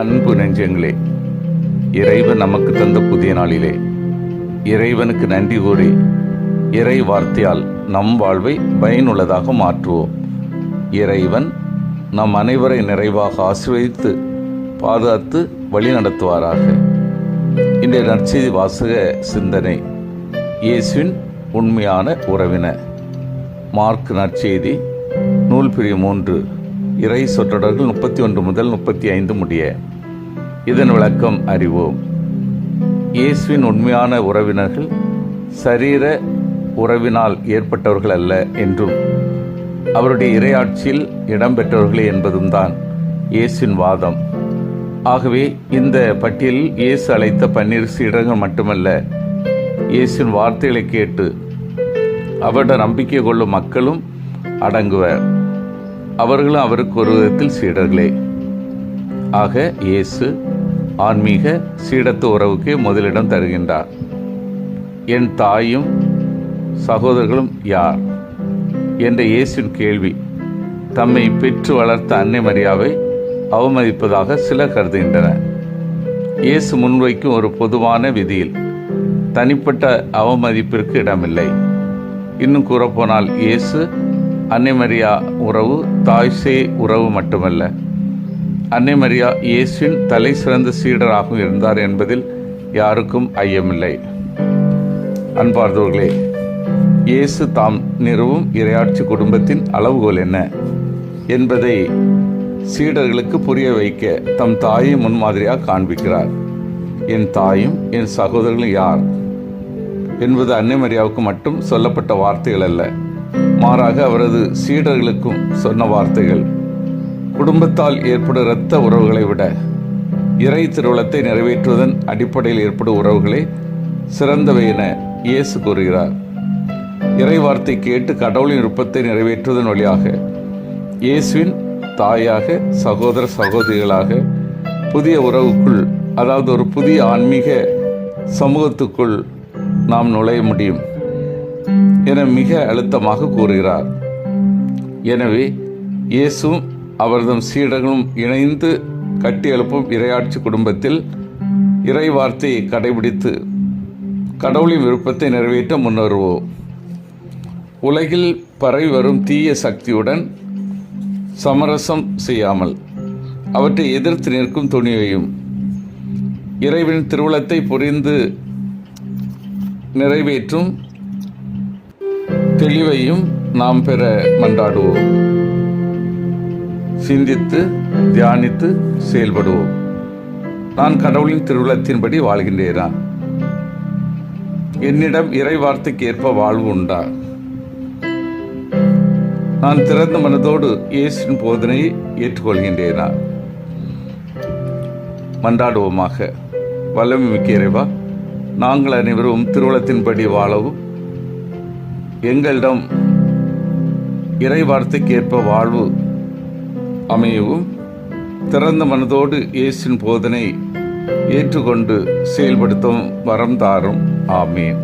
அன்பு நெஞ்சங்களே, இறைவன் நமக்கு தந்த புதிய நாளிலே இறைவனுக்கு நன்றி கூறி இறை வார்த்தையால் நம் வாழ்வை பயனுள்ளதாக மாற்றுவோம். இறைவன் நம் அனைவரை நிறைவாக ஆசீர்வதித்து பாதுகாத்து வழி நடத்துவாராக. இன்றைய நற்செய்தி வாசக சிந்தனை, இயேசுவின் உண்மையான உறவினர். மார்க் நற்செய்தி நூல் பிரிவு 3, இறை சொற்றொடர்கள் 31 முதல் 35 முடிய. இதன் விளக்கம் அறிவோம். இயேசுவின் உண்மையான உறவினர்கள் சரீர உறவினால் ஏற்பட்டவர்கள் அல்ல என்றும் அவருடைய இறையாட்சியில் இடம்பெற்றவர்களே என்பதும் தான் இயேசுவின் வாதம். ஆகவே இந்த பட்டியலில் இயேசு அழைத்த 12 சீடர்கள் மட்டுமல்ல, இயேசுவின் வார்த்தைகளை கேட்டு அவருடைய நம்பிக்கை கொள்ளும் மக்களும் அடங்குவர். அவர்களும் அவருக்கு ஒரு விதத்தில் சீடர்களே. ஆக இயேசு ஆன்மீக சீடத்து உறவுக்கு முதலிடம் தருகின்றார். என் தாயும் சகோதரர்களும் யார் என்ற இயேசுவின் கேள்வி தம்மை பெற்று வளர்த்த அன்னை மரியாவை அவமதிப்பதாக சிலர் கருதுகின்றனர். இயேசு முன்வைக்கும் ஒரு பொதுவான விதியில் தனிப்பட்ட அவமதிப்பிற்கு இடமில்லை. இன்னும் கூறப்போனால் இயேசு அன்னை மரியா உறவு தாய்சே உறவு மட்டுமல்ல, அன்னை மரியா இயேசுவின் தலை சிறந்த சீடராகவும் இருந்தார் என்பதில் யாருக்கும் ஐயமில்லை. அன்பார்ந்தவர்களே, இயேசு தாம் நிறுவும் இறையாட்சி குடும்பத்தின் அளவுகோல் என்ன என்பதை சீடர்களுக்கு புரிய வைக்க தம் தாயை முன்மாதிரியாக காண்பிக்கிறார். என் தாயும் என் சகோதரர்களும் யார் என்பது அன்னை மரியாவுக்கு மட்டும் சொல்லப்பட்ட வார்த்தைகள் அல்ல, மாறாக அவரது சீடர்களுக்கும் சொன்ன வார்த்தைகள். குடும்பத்தால் ஏற்படும் இரத்த உறவுகளை விட இறை திருவுளத்தை நிறைவேற்றுவதன் அடிப்படையில் ஏற்படும் உறவுகளே சிறந்தவை என இயேசு கூறுகிறார். இறை வார்த்தை கேட்டு கடவுளின் விருப்பத்தை நிறைவேற்றுவதன் வழியாக இயேசுவின் தாயாக, சகோதர சகோதரிகளாக புதிய உறவுக்குள், அதாவது ஒரு புதிய ஆன்மீக சமூகத்துக்குள் நாம் நுழைய முடியும் என மிக அழுத்தமாக கூறுகிறார். எனவே இயேசுவும் அவர்தம் சீடர்களும் இணைந்து கட்டி எழுப்பும் இறையாட்சி குடும்பத்தில் இறை வார்த்தையை கடைபிடித்து கடவுளின் விருப்பத்தை நிறைவேற்ற முன்வருவோம். உலகில் பரவி வரும் தீய சக்தியுடன் சமரசம் செய்யாமல் அவற்றை எதிர்த்து நிற்கும் துணிவையும் இறைவனின் திருவுளத்தை புரிந்து நிறைவேற்றும் தெளிவையும் நாம் பெற மன்றாடுவோம். சிந்தித்து தியானித்து செயல்படுவோம். நான் கடவுளின் திருவுளத்தின்படி வாழ்கின்றேனா? என்னிடம் இறை வார்த்தைக்கு ஏற்ப வாழ்வு உண்டா? நான் திறந்த மனதோடு இயேசுவின் போதனையை ஏற்றுக்கொள்கின்றேனா? மன்றாடுவோமாக. வல்லமை மிக்க இறைவா, நாங்கள் அனைவரும் திருவுளத்தின்படி வாழவும் எங்களிடம் இறை வார்த்தைக்கு ஏற்ப வாழ்வு அமையவும் திறந்த மனதோடு இயேசுவின் போதனை ஏற்றுக்கொண்டு செயல்படுத்தவும் வரம் தாரும். ஆமீன்.